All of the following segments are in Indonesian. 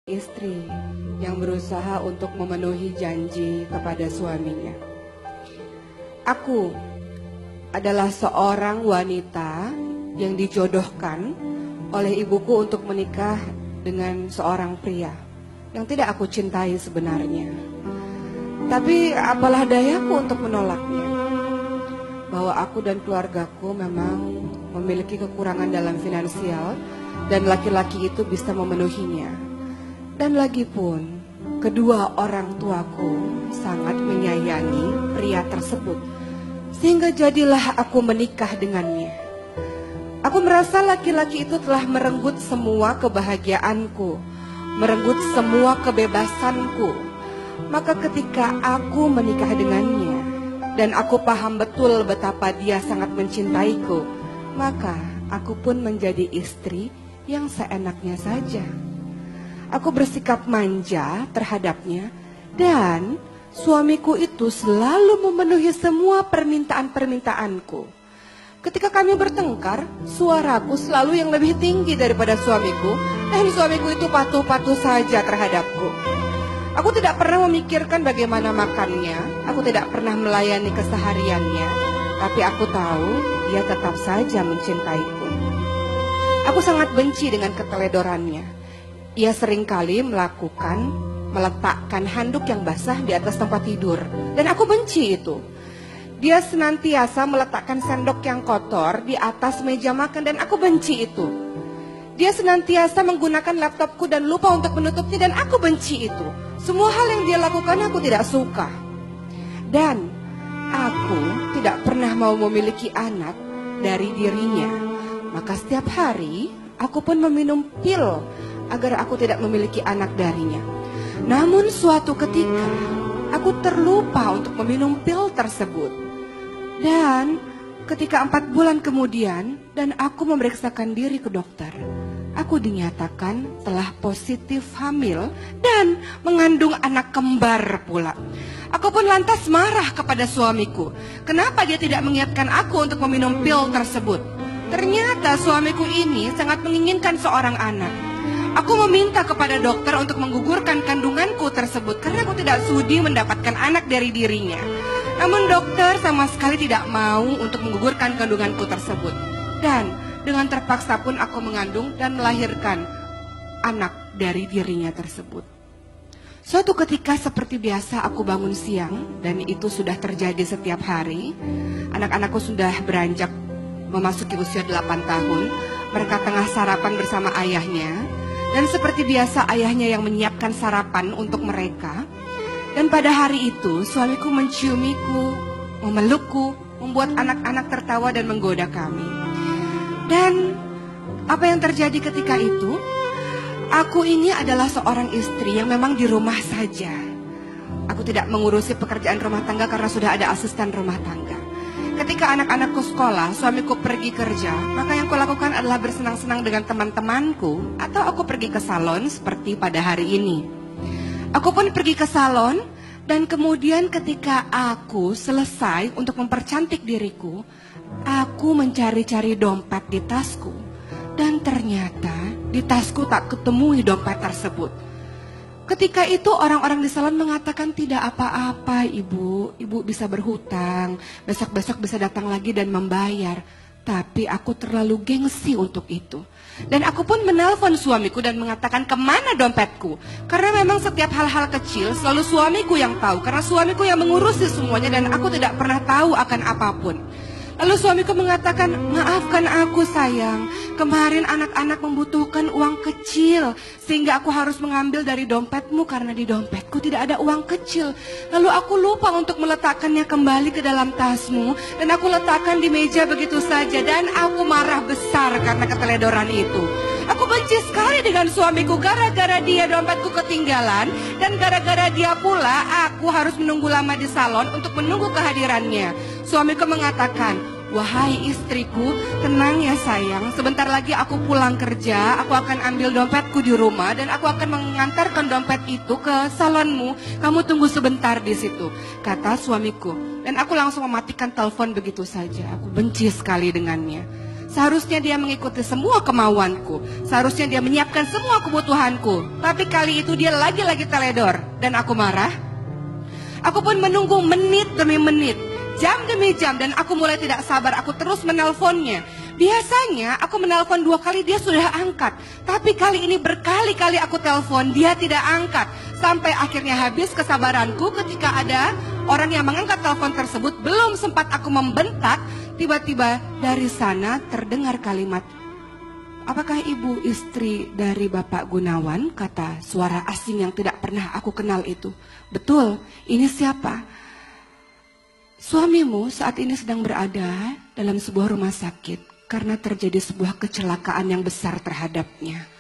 Istri yang berusaha untuk memenuhi janji kepada suaminya. Aku adalah seorang wanita yang dijodohkan oleh ibuku untuk menikah dengan seorang pria yang tidak aku cintai sebenarnya. Tapi apalah dayaku untuk menolaknya. Bahwa aku dan keluargaku memang memiliki kekurangan dalam finansial dan laki-laki itu bisa memenuhinya. Dan lagi pun, kedua orang tuaku sangat menyayangi pria tersebut. Sehingga jadilah aku menikah dengannya. Aku merasa laki-laki itu telah merenggut semua kebahagiaanku, merenggut semua kebebasanku. Maka ketika aku menikah dengannya, dan aku paham betul betapa dia sangat mencintaiku, maka aku pun menjadi istri yang seenaknya saja. Aku bersikap manja terhadapnya dan suamiku itu selalu memenuhi semua permintaan-permintaanku. Ketika kami bertengkar, suaraku selalu yang lebih tinggi daripada suamiku dan suamiku itu patuh-patuh saja terhadapku. Aku tidak pernah memikirkan bagaimana makannya, aku tidak pernah melayani kesehariannya, tapi aku tahu dia tetap saja mencintaiku. Aku sangat benci dengan keteledorannya. Ia seringkali meletakkan handuk yang basah di atas tempat tidur. Dan aku benci itu. Dia senantiasa meletakkan sendok yang kotor di atas meja makan dan aku benci itu. Dia senantiasa menggunakan laptopku dan lupa untuk menutupnya dan aku benci itu. Semua hal yang dia lakukan aku tidak suka. Dan aku tidak pernah mau memiliki anak dari dirinya. Maka setiap hari aku pun meminum pil agar aku tidak memiliki anak darinya. Namun suatu ketika aku terlupa untuk meminum pil tersebut. Dan ketika 4 bulan kemudian dan aku memeriksakan diri ke dokter, aku dinyatakan telah positif hamil dan mengandung anak kembar pula. Aku pun lantas marah kepada suamiku. Kenapa dia tidak mengingatkan aku untuk meminum pil tersebut? Ternyata suamiku ini sangat menginginkan seorang anak. Aku meminta kepada dokter untuk menggugurkan kandunganku tersebut karena aku tidak sudi mendapatkan anak dari dirinya. Namun dokter sama sekali tidak mau untuk menggugurkan kandunganku tersebut. Dan dengan terpaksa pun aku mengandung dan melahirkan anak dari dirinya tersebut. Suatu ketika seperti biasa aku bangun siang dan itu sudah terjadi setiap hari. Anak-anakku sudah beranjak memasuki usia 8 tahun. Mereka tengah sarapan bersama ayahnya. Dan seperti biasa ayahnya yang menyiapkan sarapan untuk mereka. Dan pada hari itu suamiku menciumiku, memelukku, membuat anak-anak tertawa dan menggoda kami. Dan apa yang terjadi ketika itu? Aku ini adalah seorang istri yang memang di rumah saja. Aku tidak mengurusi pekerjaan rumah tangga karena sudah ada asisten rumah tangga. Ketika anak-anakku sekolah, suamiku pergi kerja, maka yang kulakukan adalah bersenang-senang dengan teman-temanku atau aku pergi ke salon seperti pada hari ini. Aku pun pergi ke salon dan kemudian ketika aku selesai untuk mempercantik diriku, aku mencari-cari dompet di tasku dan ternyata di tasku tak ketemui dompet tersebut. Ketika itu orang-orang di salon mengatakan tidak apa-apa ibu bisa berhutang, besok-besok bisa datang lagi dan membayar. Tapi aku terlalu gengsi untuk itu. Dan aku pun menelpon suamiku dan mengatakan kemana dompetku. Karena memang setiap hal-hal kecil selalu suamiku yang tahu. Karena suamiku yang mengurusi semuanya dan aku tidak pernah tahu akan apapun. Lalu suamiku mengatakan, maafkan aku sayang, kemarin anak-anak membutuhkan uang kecil, sehingga aku harus mengambil dari dompetmu karena di dompetku tidak ada uang kecil. Lalu aku lupa untuk meletakkannya kembali ke dalam tasmu, dan aku letakkan di meja begitu saja, dan aku marah besar karena keteledoran itu. Aku benci sekali dengan suamiku gara-gara dia dompetku ketinggalan, dan gara-gara dia pula aku harus menunggu lama di salon untuk menunggu kehadirannya. Suamiku mengatakan, wahai istriku, tenang ya sayang, sebentar lagi aku pulang kerja, aku akan ambil dompetku di rumah dan aku akan mengantarkan dompet itu ke salonmu. Kamu tunggu sebentar di situ, kata suamiku. Dan aku langsung mematikan telepon begitu saja. Aku benci sekali dengannya. Seharusnya dia mengikuti semua kemauanku. Seharusnya dia menyiapkan semua kebutuhanku. Tapi kali itu dia lagi-lagi teledor. Dan aku marah. Aku pun menunggu menit demi menit, jam demi jam. Dan aku mulai tidak sabar. Aku terus menelponnya. Biasanya aku menelpon 2 kali dia sudah angkat. Tapi kali ini berkali-kali aku telepon, dia tidak angkat. Sampai akhirnya habis kesabaranku ketika ada orang yang mengangkat telepon tersebut. Belum sempat aku membentak, tiba-tiba dari sana terdengar kalimat, "Apakah ibu istri dari Bapak Gunawan?" Kata suara asing yang tidak pernah aku kenal itu. "Betul, ini siapa?" "Suamimu saat ini sedang berada dalam sebuah rumah sakit karena terjadi sebuah kecelakaan yang besar terhadapnya."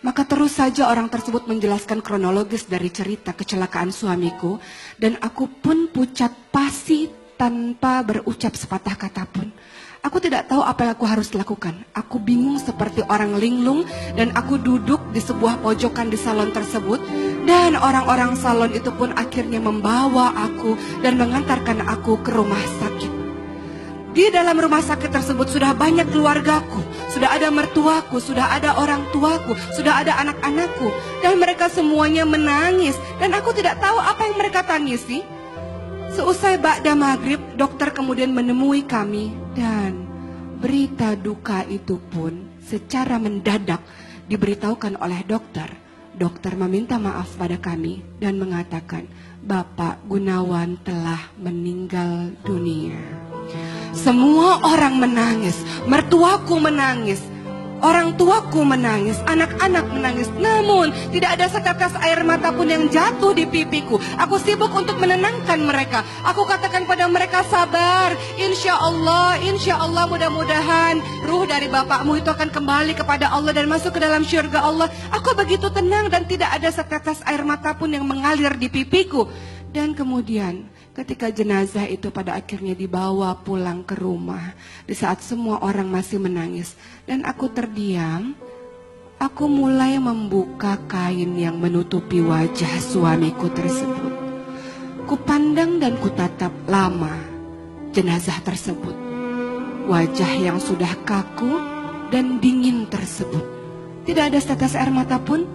Maka terus saja orang tersebut menjelaskan kronologis dari cerita kecelakaan suamiku. Dan aku pun pucat pasi tanpa berucap sepatah kata pun. Aku tidak tahu apa yang aku harus lakukan. Aku bingung seperti orang linglung. Dan aku duduk di sebuah pojokan di salon tersebut. Dan orang-orang salon itu pun akhirnya membawa aku dan mengantarkan aku ke rumah sakit. Di dalam rumah sakit tersebut sudah banyak keluargaku, sudah ada mertuaku, sudah ada orang tuaku, sudah ada anak-anakku. Dan mereka semuanya menangis. Dan aku tidak tahu apa yang mereka tangisi. Seusai ba'da maghrib, dokter kemudian menemui kami. Dan berita duka itu pun secara mendadak diberitahukan oleh dokter. Dokter meminta maaf pada kami dan mengatakan, Bapak Gunawan telah meninggal dunia. Semua orang menangis, mertuaku menangis, orang tuaku menangis, anak-anak menangis. Namun tidak ada setetes air mata pun yang jatuh di pipiku. Aku sibuk untuk menenangkan mereka. Aku katakan pada mereka, sabar, insya Allah mudah-mudahan ruh dari bapakmu itu akan kembali kepada Allah dan masuk ke dalam syurga Allah. Aku begitu tenang dan tidak ada setetes air mata pun yang mengalir di pipiku. Dan kemudian ketika jenazah itu pada akhirnya dibawa pulang ke rumah, di saat semua orang masih menangis dan aku terdiam, aku mulai membuka kain yang menutupi wajah suamiku tersebut. Kupandang dan kutatap lama jenazah tersebut. Wajah yang sudah kaku dan dingin tersebut. Tidak ada setetes air mata pun.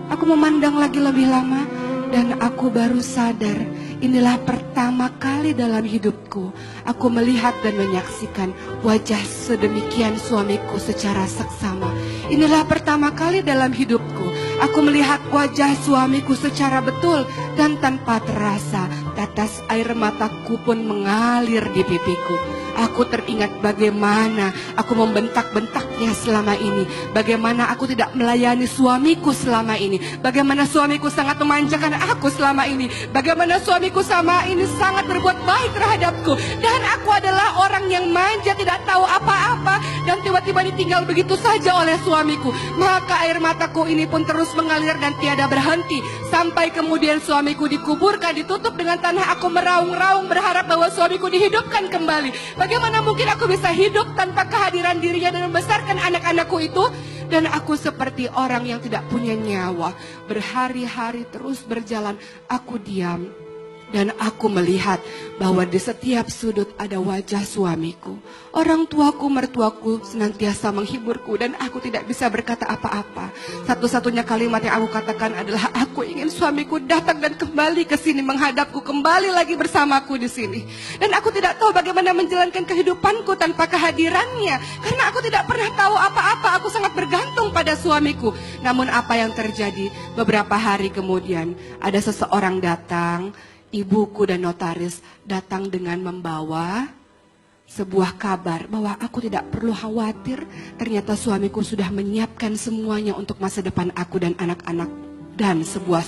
Aku memandang lagi lebih lama. Dan aku baru sadar, inilah pertama kali dalam hidupku aku melihat dan menyaksikan wajah sedemikian suamiku secara seksama. Inilah pertama kali dalam hidupku aku melihat wajah suamiku secara betul dan tanpa terasa tetes air mataku pun mengalir di pipiku. Aku teringat bagaimana aku membentak-bentaknya selama ini. Bagaimana aku tidak melayani suamiku selama ini. Bagaimana suamiku sangat memanjakan aku selama ini. Bagaimana suamiku sama ini sangat berbuat baik terhadapku. Dan aku adalah orang yang manja, tidak tahu apa-apa. Dan tiba-tiba ditinggal begitu saja oleh suamiku. Maka air mataku ini pun terus mengalir dan tiada berhenti. Sampai kemudian suamiku dikuburkan, ditutup dengan tanah. Aku meraung-raung berharap bahwa suamiku dihidupkan kembali. Bagaimana mungkin aku bisa hidup tanpa kehadiran dirinya dan membesarkan anak-anakku itu? Dan aku seperti orang yang tidak punya nyawa. Berhari-hari terus berjalan, aku diam. Dan aku melihat bahwa di setiap sudut ada wajah suamiku. Orang tuaku, mertuaku senantiasa menghiburku dan aku tidak bisa berkata apa-apa. Satu-satunya kalimat yang aku katakan adalah aku ingin suamiku datang dan kembali ke sini menghadapku, kembali lagi bersamaku di sini. Dan aku tidak tahu bagaimana menjalankan kehidupanku tanpa kehadirannya. Karena aku tidak pernah tahu apa-apa, aku sangat bergantung pada suamiku. Namun apa yang terjadi? Beberapa hari kemudian ada seseorang datang. Ibuku dan notaris datang dengan membawa sebuah kabar bahwa aku tidak perlu khawatir. Ternyata suamiku sudah menyiapkan semuanya untuk masa depan aku dan anak-anak. Dan sebuah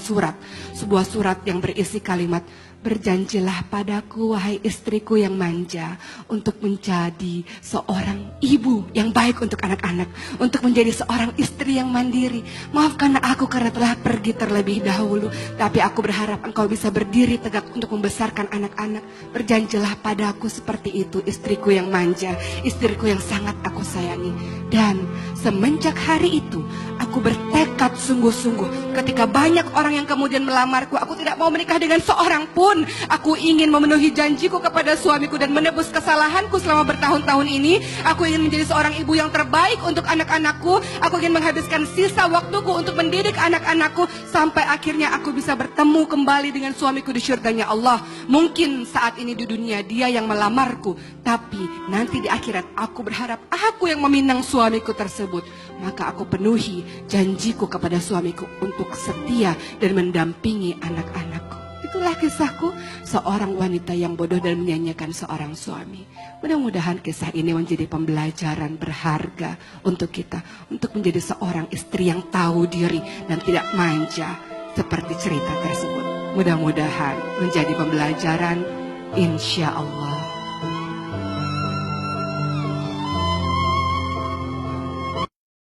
surat yang berisi kalimat, berjanjilah padaku wahai istriku yang manja untuk menjadi seorang ibu yang baik untuk anak-anak, untuk menjadi seorang istri yang mandiri. Maafkan aku karena telah pergi terlebih dahulu, tapi aku berharap engkau bisa berdiri tegak untuk membesarkan anak-anak. Berjanjilah padaku seperti itu, istriku yang manja, istriku yang sangat aku sayangi. Dan semenjak hari itu aku aku bertekad sungguh-sungguh. Ketika banyak orang yang kemudian melamarku, aku tidak mau menikah dengan seorang pun. Aku ingin memenuhi janjiku kepada suamiku dan menebus kesalahanku selama bertahun-tahun ini. Aku ingin menjadi seorang ibu yang terbaik untuk anak-anakku. Aku ingin menghabiskan sisa waktuku untuk mendidik anak-anakku sampai akhirnya aku bisa bertemu kembali dengan suamiku di syurganya Allah. Mungkin saat ini di dunia dia yang melamarku, tapi nanti di akhirat aku berharap aku yang meminang suamiku tersebut. Maka aku penuhi janjiku kepada suamiku untuk setia dan mendampingi anak-anakku. Itulah kisahku, seorang wanita yang bodoh dan menyanyiakan seorang suami. Mudah-mudahan kisah ini menjadi pembelajaran berharga untuk kita, untuk menjadi seorang istri yang tahu diri dan tidak manja seperti cerita tersebut. Mudah-mudahan menjadi pembelajaran, insya Allah.